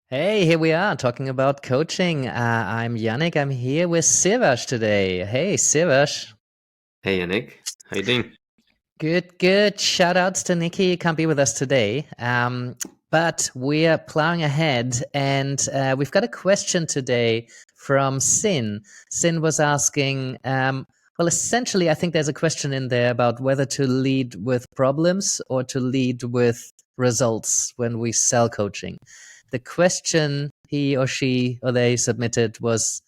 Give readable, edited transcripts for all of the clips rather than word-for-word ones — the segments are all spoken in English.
Hey, here we are talking about coaching. I'm Yannick. I'm here with Siwash today. Hey, Siwash. Hey Yannick, how you doing? Good, good. Shout outs to Nikki. Can't be with us today. But we're plowing ahead, and we've got a question today from Sin. Sin was asking, well, essentially, I think there's a question in there about whether to lead with problems or to lead with results when we sell coaching. The question he or she or they submitted was,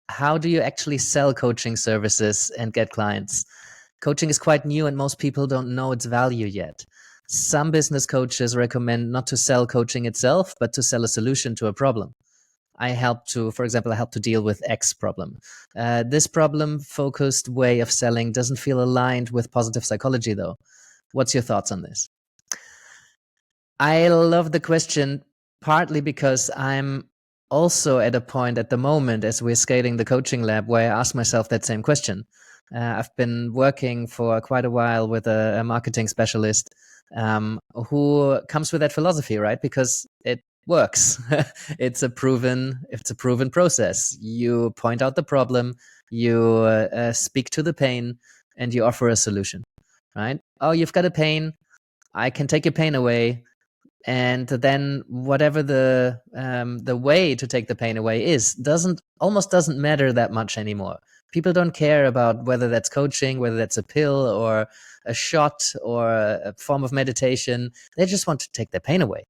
how do you actually sell coaching services and get clients? Coaching is quite new and most people don't know its value yet. Some business coaches recommend not to sell coaching itself, but to sell a solution to a problem. For example, I help to deal with X problem. This problem focused way of selling doesn't feel aligned with positive psychology, though. What's your thoughts on this? I love the question partly because I'm also at a point at the moment as we're scaling the coaching lab where I ask myself that same question. I've been working for quite a while with a marketing specialist who comes with that philosophy, right? Because it works. It's a proven process. You point out the problem, you speak to the pain, and you offer a solution, right? Oh, you've got a pain. I can take your pain away, and then whatever the way to take the pain away is doesn't matter that much anymore. People don't care about whether that's coaching, whether that's a pill or a shot or a form of meditation. They just want to take their pain away.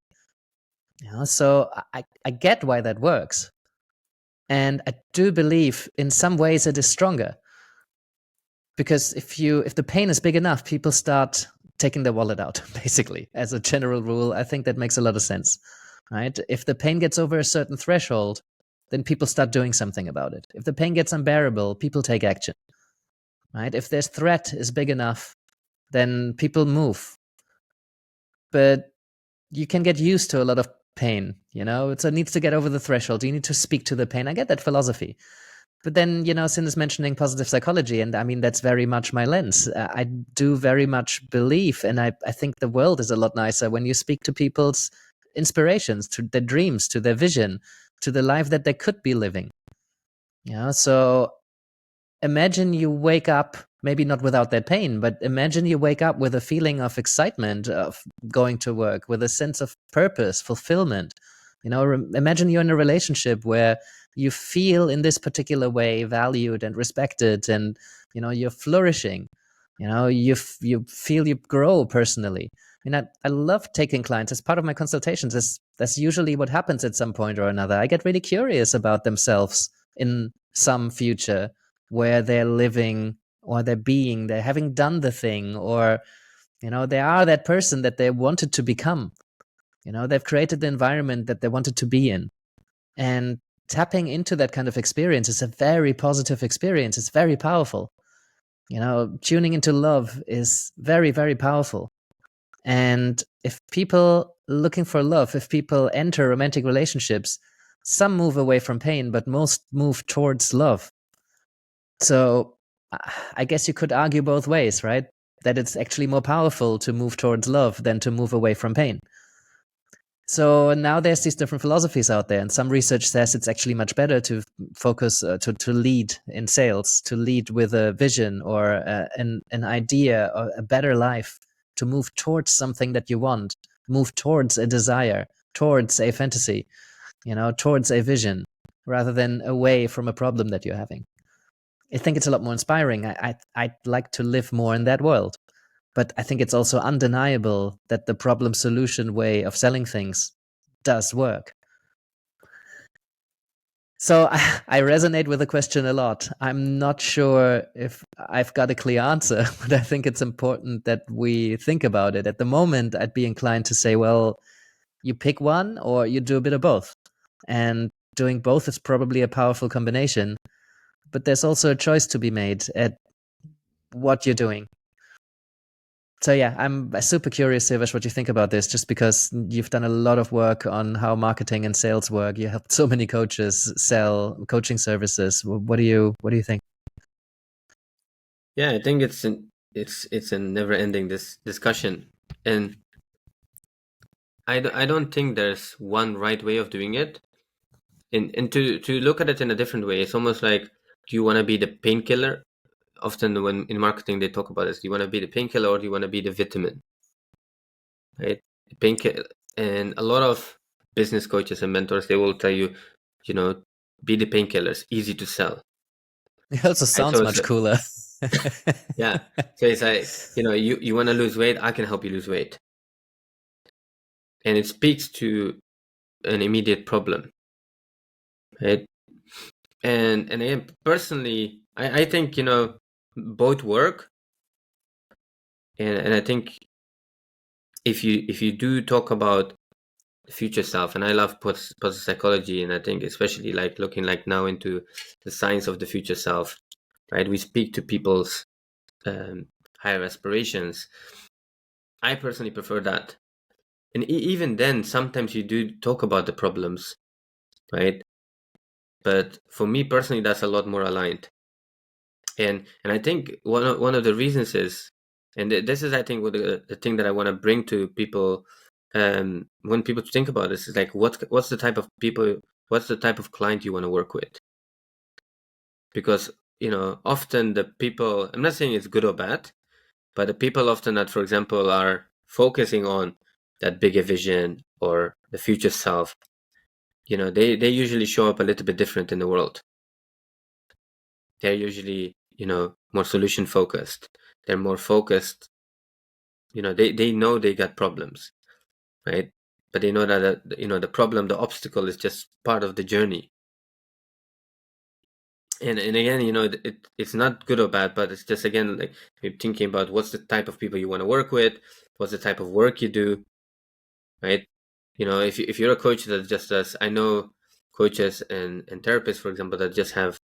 So I get why that works, and I do believe in some ways it is stronger, because if the pain is big enough, people start taking their wallet out. Basically, as a general rule, I think that makes a lot of sense, right? If the pain gets over a certain threshold, then people start doing something about it. If the pain gets unbearable, people take action, right? If their threat is big enough, then people move. But you can get used to a lot of pain, so it needs to get over the threshold. You need to speak to the pain. I get that philosophy. But then, Sin is mentioning positive psychology, and I mean, that's very much my lens. I do very much believe, and I think the world is a lot nicer when you speak to people's inspirations, to their dreams, to their vision, to the life that they could be living. So imagine you wake up, maybe not without that pain, but imagine you wake up with a feeling of excitement of going to work, with a sense of purpose, fulfillment. Imagine you're in a relationship where you feel in this particular way valued and respected, and you're flourishing. You feel you grow personally. I love taking clients as part of my consultations. That's usually what happens at some point or another. I get really curious about themselves in some future where they're living or they're having done the thing, or they are that person that they wanted to become. They've created the environment that they wanted to be in. And tapping into that kind of experience is a very positive experience. It's very powerful. Tuning into love is very, very powerful. And if people looking for love, if people enter romantic relationships, some move away from pain, but most move towards love. So I guess you could argue both ways, right? That it's actually more powerful to move towards love than to move away from pain. So now there's these different philosophies out there, and some research says it's actually much better to focus to lead in sales, to lead with a vision or an idea or a better life, to move towards something that you want, move towards a desire, towards a fantasy, towards a vision, rather than away from a problem that you're having. I think it's a lot more inspiring. I'd like to live more in that world. But I think it's also undeniable that the problem solution way of selling things does work. So I resonate with the question a lot. I'm not sure if I've got a clear answer, but I think it's important that we think about it. At the moment, I'd be inclined to say, well, you pick one or you do a bit of both. And doing both is probably a powerful combination. But there's also a choice to be made at what you're doing. So yeah, I'm super curious, Sivash, what you think about this, just because you've done a lot of work on how marketing and sales work. You helped so many coaches sell coaching services. What do you think? Yeah, I think it's a never-ending discussion, and I don't think there's one right way of doing it. And to look at it in a different way, it's almost like, do you want to be the painkiller? Often when in marketing they talk about this, do you want to be the painkiller or do you want to be the vitamin? Right? Painkiller. And a lot of business coaches and mentors, they will tell you, you know, be the painkillers, easy to sell. It also Right? sounds much cooler. Yeah. So it's like, you want to lose weight, I can help you lose weight. And it speaks to an immediate problem. Right? And again, personally, I think, both work. And I think if you do talk about the future self, and I love positive psychology, and I think especially like looking like now into the science of the future self, right? We speak to people's higher aspirations. I personally prefer that. And even then, sometimes you do talk about the problems, right? But for me personally, that's a lot more aligned. And I think one of the reasons is, and this is I think what the thing that I want to bring to people, when people think about this, is like what's the type of people, what's the type of client you want to work with? Because often the people, I'm not saying it's good or bad, but the people often that, for example, are focusing on that bigger vision or the future self, they usually show up a little bit different in the world. They're usually more solution focused. They're more focused. They know they got problems, right? But they know that the problem, the obstacle is just part of the journey. And again, it's not good or bad, but it's just, again, like you're thinking about what's the type of people you want to work with, what's the type of work you do, right? If you're a coach that just does, I know coaches and therapists, for example, that just have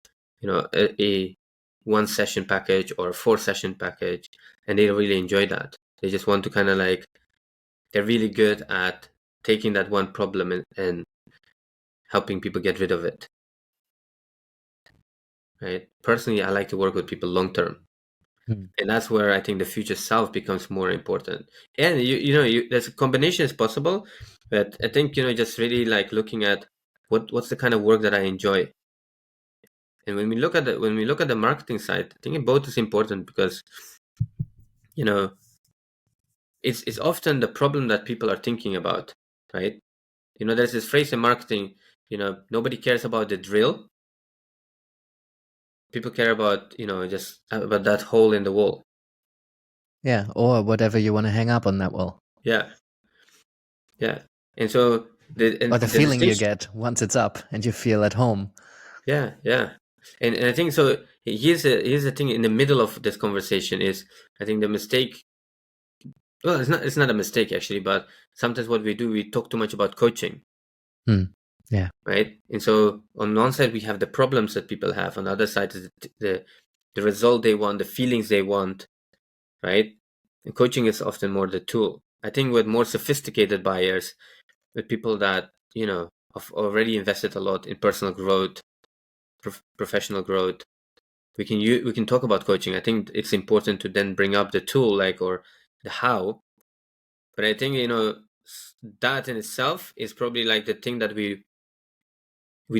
a one session package or a 4 session package, and they really enjoy that. They just want to kind of like, they're really good at taking that one problem and helping people get rid of it, right? Personally, I like to work with people long term. And that's where I think the future self becomes more important. And there's a combination is possible, but I think just really like looking at what's the kind of work that I enjoy. And when we look at the marketing side, I think both is important because you know it's often the problem that people are thinking about, right? There's this phrase in marketing, nobody cares about the drill. People care about just about that hole in the wall. Yeah, or whatever you want to hang up on that wall. Yeah. Yeah. And so Or the the feeling you distinction. get once it's up and you feel at home. Yeah, yeah. And I think so. Here's the thing in the middle of this conversation is, I think the mistake. Well, it's not a mistake actually, but sometimes what we do, we talk too much about coaching, Yeah. right? And so on one side we have the problems that people have, on the other side is the result they want, the feelings they want, right? And coaching is often more the tool. I think with more sophisticated buyers, with people that have already invested a lot in personal growth, professional growth, we can talk about coaching. I think it's important to then bring up the tool, like, or the how. But I think that in itself is probably like the thing that we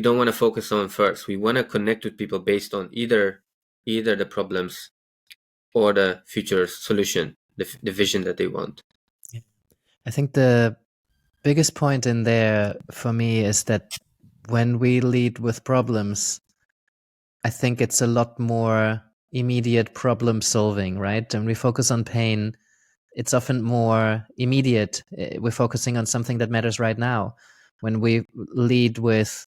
don't want to focus on first. We want to connect with people based on either the problems or the future solution, the vision that they want. I think the biggest point in there for me is that when we lead with problems, I think it's a lot more immediate problem solving, right? And we focus on pain, it's often more immediate. We're focusing on something that matters right now. When we lead with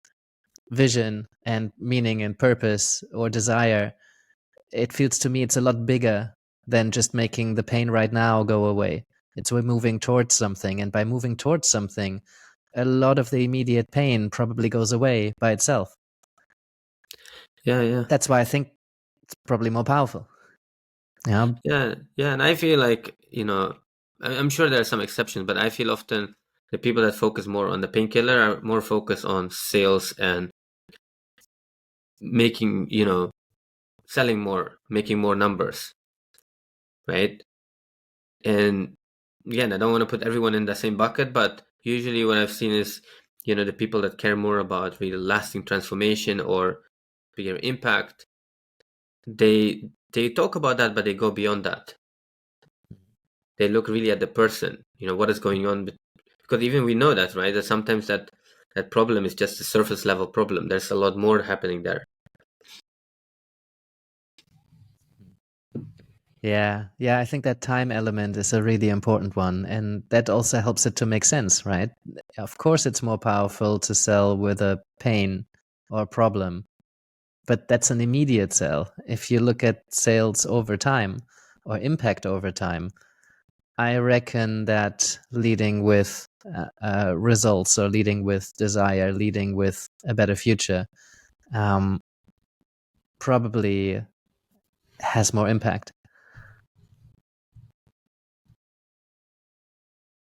vision and meaning and purpose or desire, it feels to me it's a lot bigger than just making the pain right now go away. It's we're moving towards something, and by moving towards something, a lot of the immediate pain probably goes away by itself. Yeah, yeah. That's why I think it's probably more powerful. Yeah. Yeah, yeah. And I feel like, I'm sure there are some exceptions, but I feel often the people that focus more on the painkiller are more focused on sales and making, selling more, making more numbers, right? And again, I don't want to put everyone in the same bucket, but Usually what I've seen is, the people that care more about really lasting transformation or bigger impact, they talk about that, but they go beyond that. They look really at the person, what is going on, because even we know that, right? That sometimes that problem is just a surface level problem. There's a lot more happening there. Yeah, I think that time element is a really important one, and that also helps it to make sense, right? Of course, it's more powerful to sell with a pain or problem, but that's an immediate sell. If you look at sales over time or impact over time, I reckon that leading with results or leading with desire, leading with a better future, probably has more impact.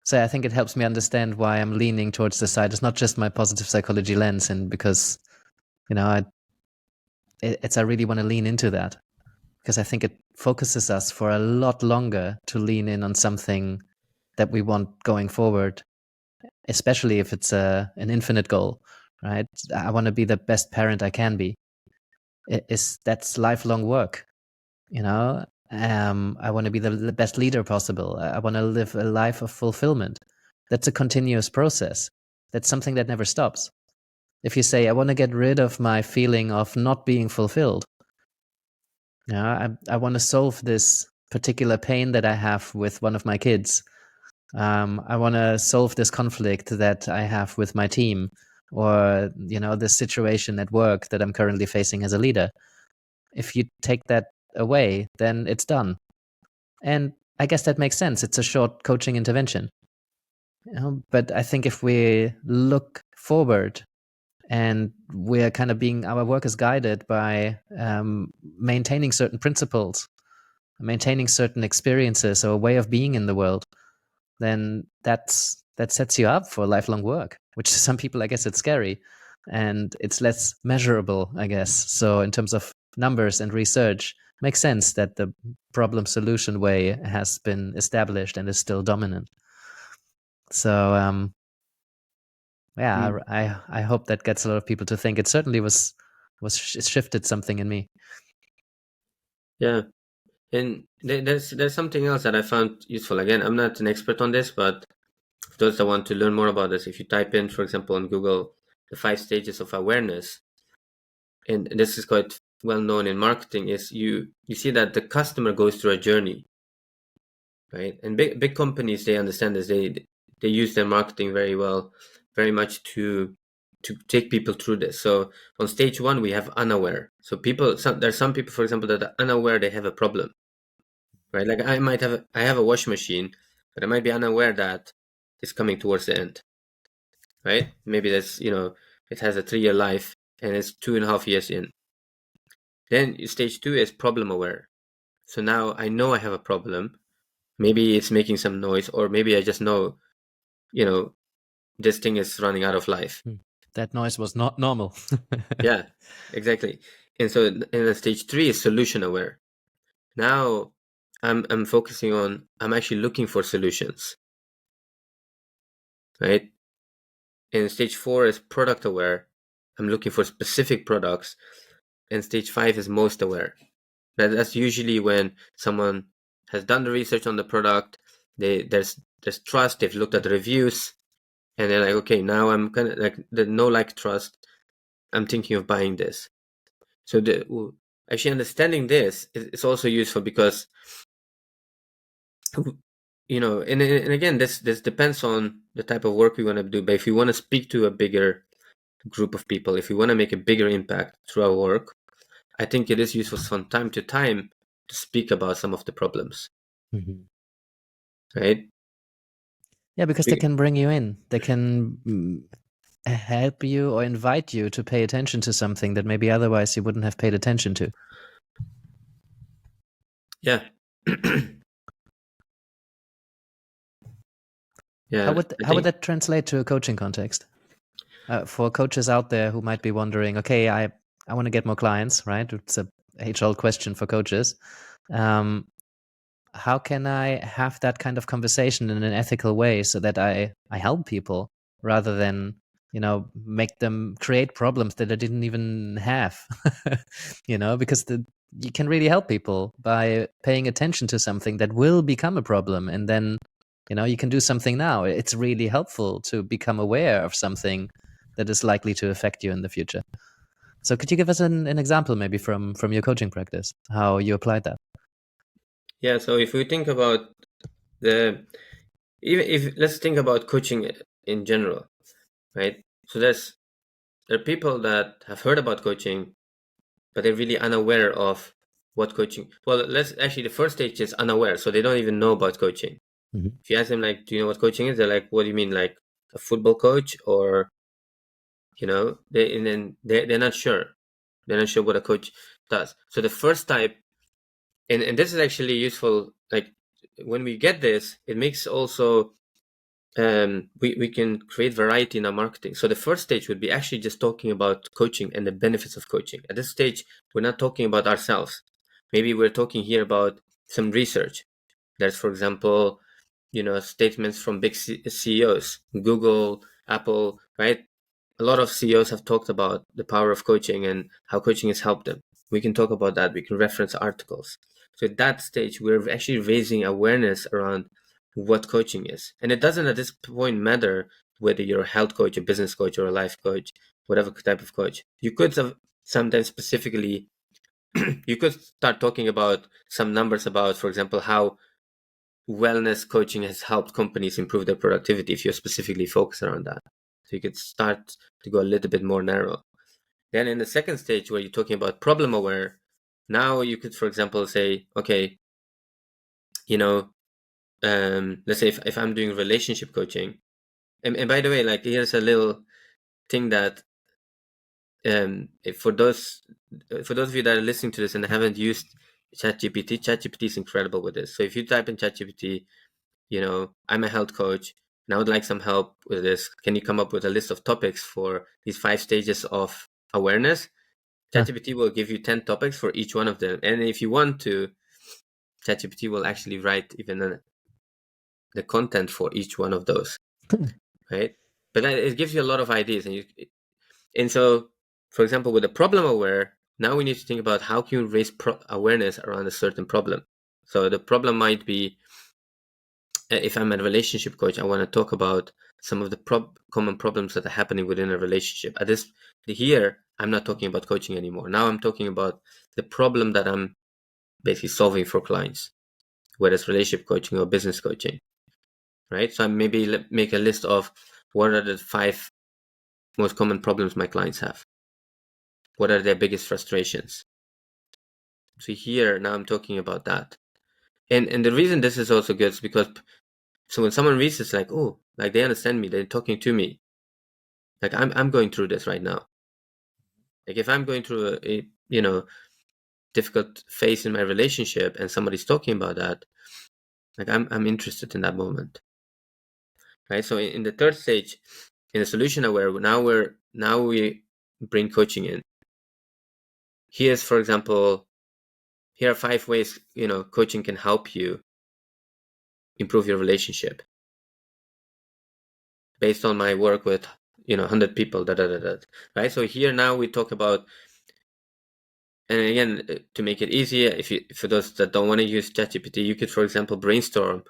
So I think it helps me understand why I'm leaning towards the side. It's not just my positive psychology lens, and because I really want to lean into that because I think it focuses us for a lot longer to lean in on something that we want going forward, especially if it's an infinite goal, right? I want to be the best parent I can be. That's lifelong work, you know. I want to be the best leader possible. I want to live a life of fulfillment. That's a continuous process. That's something that never stops. If you say, I want to get rid of my feeling of not being fulfilled, I want to solve this particular pain that I have with one of my kids. I want to solve this conflict that I have with my team, or this situation at work that I'm currently facing as a leader. If you take that away, then it's done. And I guess that makes sense. It's a short coaching intervention. But I think if we look forward and we're kind of our work is guided by maintaining certain principles, maintaining certain experiences or a way of being in the world, then that sets you up for lifelong work, which to some people, I guess, it's scary and it's less measurable, I guess. So in terms of numbers and research, makes sense that the problem solution way has been established and is still dominant. So yeah, I hope that gets a lot of people to think. It certainly it shifted something in me. Yeah. And there's something else that I found useful. Again, I'm not an expert on this, but for those that want to learn more about this, if you type in, for example, on Google, the 5 stages of awareness, and this is quite well known in marketing, is you see that the customer goes through a journey, right? And big companies, they understand this. They use their marketing very well, very much to take people through this. So on stage 1, we have unaware. So there's some people, for example, that are unaware they have a problem, right? Like I have a wash machine, but I might be unaware that it's coming towards the end, right? Maybe it has a 3-year life and it's 2.5 years in. Then stage 2 is problem aware. So now I know I have a problem. Maybe it's making some noise, or maybe I just know, this thing is running out of life. That noise was not normal. Yeah, exactly. And so in stage 3 is solution aware. Now I'm focusing on, I'm actually looking for solutions, right? And stage 4 is product aware. I'm looking for specific products. And stage 5 is most aware. That's usually when someone has done the research on the product. There's trust. They've looked at the reviews, and they're like, okay, now I'm kind of like the like trust. I'm thinking of buying this. So actually understanding this is also useful because, and again, this depends on the type of work we want to do. But if we want to speak to a bigger group of people, if we want to make a bigger impact through our work, I think it is useful from time to time to speak about some of the problems, right? Yeah, because they can bring you in. They can help you or invite you to pay attention to something that maybe otherwise you wouldn't have paid attention to. Yeah. Yeah. How would that translate to a coaching context? For coaches out there who might be wondering, okay, I want to get more clients, right? It's a age-old question for coaches. how can I have that kind of conversation in an ethical way so that I help people rather than, make them create problems that I didn't even have, because you can really help people by paying attention to something that will become a problem. And then, you can do something now. It's really helpful to become aware of something that is likely to affect you in the future. So could you give us an example maybe from your coaching practice, how you applied that? Yeah, so if we think about the even if let's think about coaching in general, right? So there are people that have heard about coaching, but they're really unaware of what coaching. Well, let's actually the first stage is unaware, so they don't even know about coaching. Mhm. If you ask them like, "Do you know what coaching is?" They're like, "What do you mean, like a football coach?" Or they're not sure. They're not sure what a coach does. So the first type, and this is actually useful. Like when we get this, it makes also we can create variety in our marketing. So the first stage would be actually just talking about coaching and the benefits of coaching. At this stage, we're not talking about ourselves. Maybe we're talking here about some research. There's, for example, statements from big CEOs, Google, Apple, right? A lot of CEOs have talked about the power of coaching and how coaching has helped them. We can talk about that. We can reference articles. So at that stage, we're actually raising awareness around what coaching is. And it doesn't at this point matter whether you're a health coach, a business coach, or a life coach, whatever type of coach. You could have sometimes specifically, you could start talking about some numbers about, for example, how wellness coaching has helped companies improve their productivity if you're specifically focused around that. So you could start to go a little bit more narrow. Then in the second stage where you're talking about problem aware, now you could, for example, say, okay, let's say if I'm doing relationship coaching, and by the way, like here's a little thing that for those of you that are listening to this and haven't used ChatGPT is incredible with this. So if you type in ChatGPT, I'm a health coach and I would like some help with this. Can you come up with a list of topics for these 5 stages of awareness? Huh. ChatGPT will give you 10 topics for each one of them. And if you want to, ChatGPT will actually write even the content for each one of those, right? But it gives you a lot of ideas. And so, for example, with the problem aware, now we need to think about how can you raise awareness around a certain problem. So the problem might be, if I'm a relationship coach, I want to talk about some of the common problems that are happening within a relationship. Here, I'm not talking about coaching anymore. Now I'm talking about the problem that I'm basically solving for clients, whether it's relationship coaching or business coaching, right? So I maybe make a list of what are the 5 most common problems my clients have. What are their biggest frustrations? So here, now I'm talking about that. And the reason this is also good is because so when someone reads this, like, oh, like they understand me, they're talking to me. Like I'm going through this right now. Like if I'm going through a difficult phase in my relationship and somebody's talking about that, like I'm interested in that moment. Right. So in the third stage, in the solution aware, now we bring coaching in. Here's, for example, here are 5 ways, coaching can help you improve your relationship based on my work with 100 people, right? So here now we talk about, and again, to make it easier, for those that don't want to use ChatGPT, you could, for example, brainstorm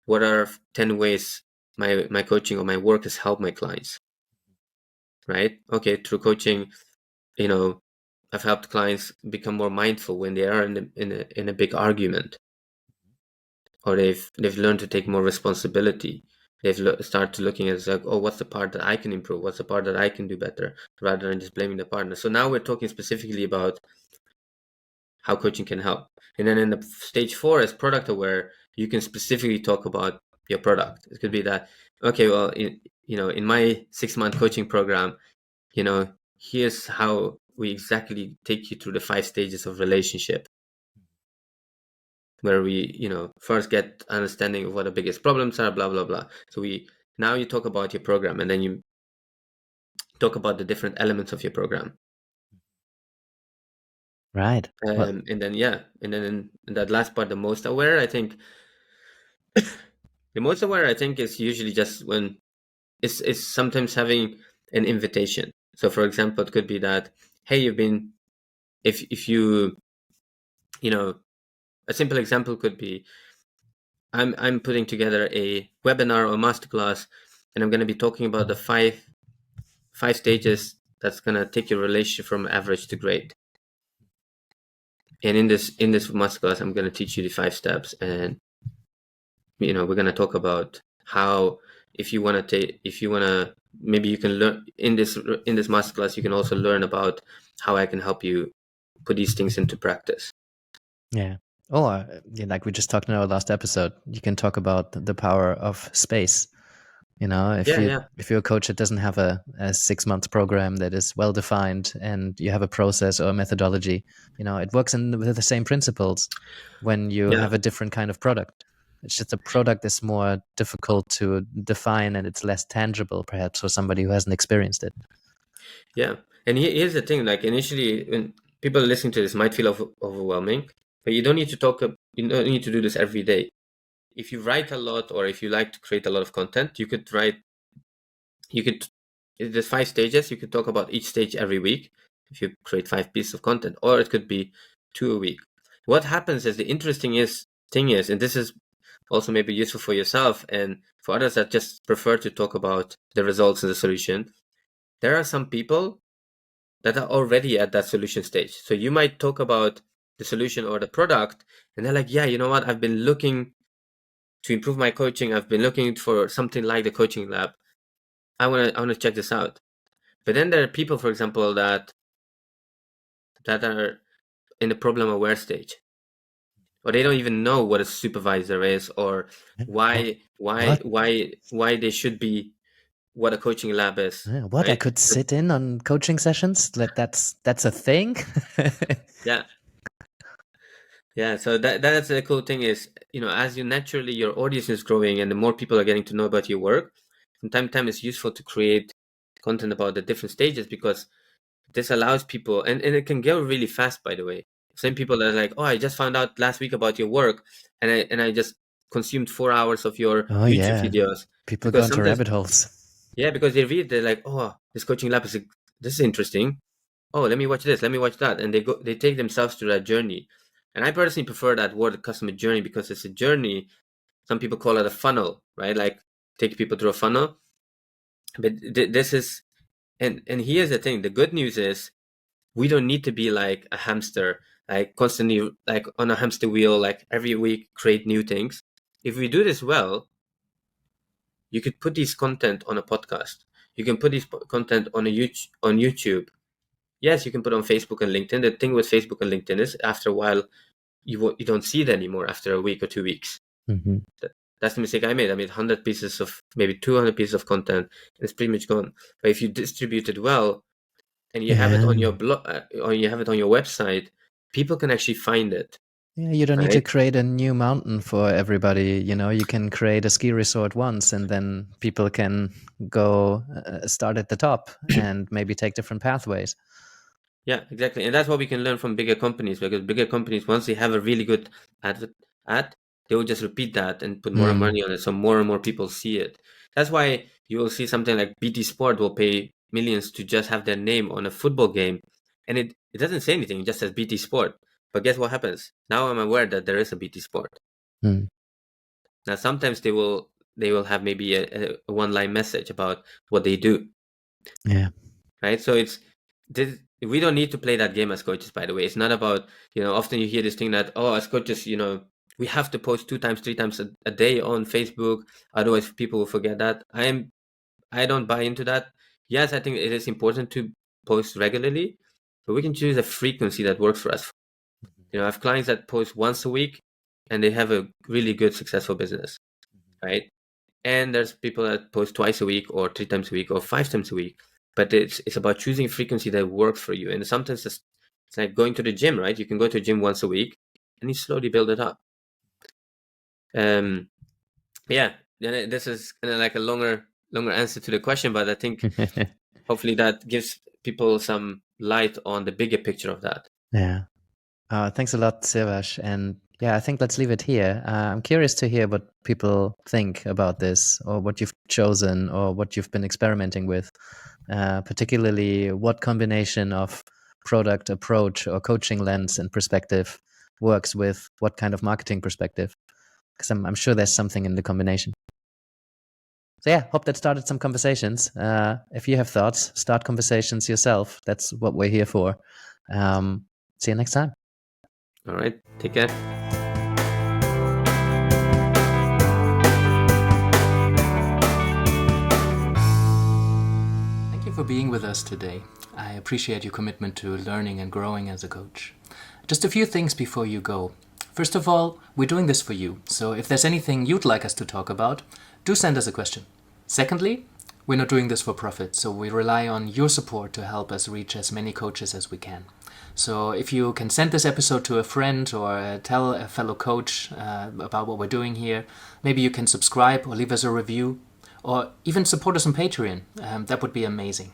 what are 10 ways my coaching or my work has helped my clients, right? Okay, through coaching, I've helped clients become more mindful when they are in a big argument, or they've learned to take more responsibility. They've started looking at like, oh, what's the part that I can improve? What's the part that I can do better, rather than just blaming the partner. So now we're talking specifically about how coaching can help. And then in the stage 4 as product aware, you can specifically talk about your product. It could be that, okay, well, in my 6-month coaching program, here's how we exactly take you through the 5 stages of relationship, where we, first get understanding of what the biggest problems are, blah, blah, blah. So now you talk about your program, and then you talk about the different elements of your program. Right. Well, And then and then in that last part, the most aware, I think is usually just when it's sometimes having an invitation. So for example, it could be that, hey, you've been if you know a simple example could be, I'm putting together a webinar or masterclass, and I'm going to be talking about the five stages that's going to take your relationship from average to great. And in this masterclass, I'm going to teach you the 5 steps, and we're going to talk about how, if you want to, maybe you can learn in this masterclass, you can also learn about how I can help you put these things into practice. yeah. Or like we just talked in our last episode, you can talk about the power of space. If Yeah, you yeah, if you're a coach that doesn't have a 6 month program that is well defined, and you have a process or a methodology, it works with the same principles when you yeah, have a different kind of product. It's just a product that's more difficult to define, and it's less tangible, perhaps, for somebody who hasn't experienced it. yeah. And here's the thing: like initially, when people listening to this might feel overwhelming, but you don't need to you don't need to do this every day. If you write a lot, or if you like to create a lot of content, you could there's 5 stages. You could talk about each stage every week if you create 5 pieces of content, or it could be 2 a week. What happens is, the interesting thing is, and this is also maybe useful for yourself and for others that just prefer to talk about the results and the solution, there are some people that are already at that solution stage. So you might talk about the solution or the product, and they're like, yeah, you know what, I've been looking to improve my coaching. I've been looking for something like the coaching lab. I want to check this out. But then there are people, for example, that are in the problem aware stage, or they don't even know what a supervisor is, or What? why why What? why why they should be, what a coaching lab is, What? I right? could sit in on coaching sessions? That's a thing? Yeah, yeah. So that's the cool thing is, as you naturally, your audience is growing and the more people are getting to know about your work, from time to time it's useful to create content about the different stages, because this allows people, and it can go really fast, by the way. Some people that are like, oh, I just found out last week about your work, and I just consumed 4 hours of your Oh YouTube yeah. videos. People go Because into sometimes, rabbit holes. yeah, because they read, they're like, oh, this coaching lab this is interesting. Oh, let me watch this, let me watch that. And they take themselves through that journey. And I personally prefer that word, customer journey, because it's a journey. Some people call it a funnel, right? Like, take people through a funnel. But this is, and here's the thing. The good news is, we don't need to be like a hamster, like constantly like on a hamster wheel, like every week create new things. If we do this well, you could put this content on a podcast. You can put this content on YouTube. Yes, you can put on Facebook and LinkedIn. The thing with Facebook and LinkedIn is, after a while, you don't see it anymore after a week or 2 weeks. Mm-hmm. That's the mistake I made. I made 100 pieces of, maybe 200 pieces of content, and it's pretty much gone. But if you distribute it well, and you have it Yeah. on your blog, or you have it on your website, people can actually find it, Yeah, you don't need to right? create a new mountain for everybody. You can create a ski resort once, and then people can go start at the top and maybe take different pathways. Yeah, exactly. And that's what we can learn from bigger companies, because bigger companies, once they have a really good ad, they will just repeat that and put more Mm, money on it, so more and more people see it. That's why you will see something like BT Sport will pay millions to just have their name on a football game, and it doesn't say anything, it just says BT Sport. But guess what happens? Now I'm aware that there is a BT Sport. mm, Now sometimes they will have maybe a one-line message about what they do, yeah. right? So we don't need to play that game as coaches, by the way. It's not about, often you hear this thing that, oh, as coaches, we have to post 2 times, 3 times a day on Facebook, otherwise people will forget that. I don't buy into that. Yes, I think it is important to post regularly, but we can choose a frequency that works for us. I have clients that post once a week, and they have a really good, successful business, right? And there's people that post twice a week, or 3 times a week, or 5 times a week. But it's about choosing frequency that works for you. And sometimes it's like going to the gym, right? You can go to the gym once a week, and you slowly build it up. Yeah. Then this is kind of like a longer answer to the question, but I think hopefully that gives people some light on the bigger picture of that. Yeah. Thanks a lot, Sivash. And yeah, I think let's leave it here. I'm curious to hear what people think about this, or what you've chosen, or what you've been experimenting with. Particularly, what combination of product approach or coaching lens and perspective works with what kind of marketing perspective? Because I'm sure there's something in the combination. So yeah, hope that started some conversations. If you have thoughts, start conversations yourself. That's what we're here for. See you next time. All right, take care. Thank you for being with us today. I appreciate your commitment to learning and growing as a coach. Just a few things before you go. First of all, we're doing this for you, so if there's anything you'd like us to talk about, do send us a question. Secondly, we're not doing this for profit, so we rely on your support to help us reach as many coaches as we can. So if you can send this episode to a friend or tell a fellow coach about what we're doing here, maybe you can subscribe or leave us a review, or even support us on Patreon. That would be amazing.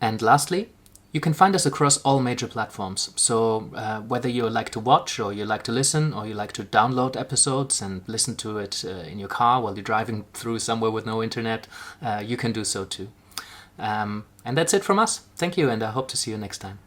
And lastly, you can find us across all major platforms. So whether you like to watch, or you like to listen, or you like to download episodes and listen to it in your car while you're driving through somewhere with no internet, you can do so too. And that's it from us. Thank you, and I hope to see you next time.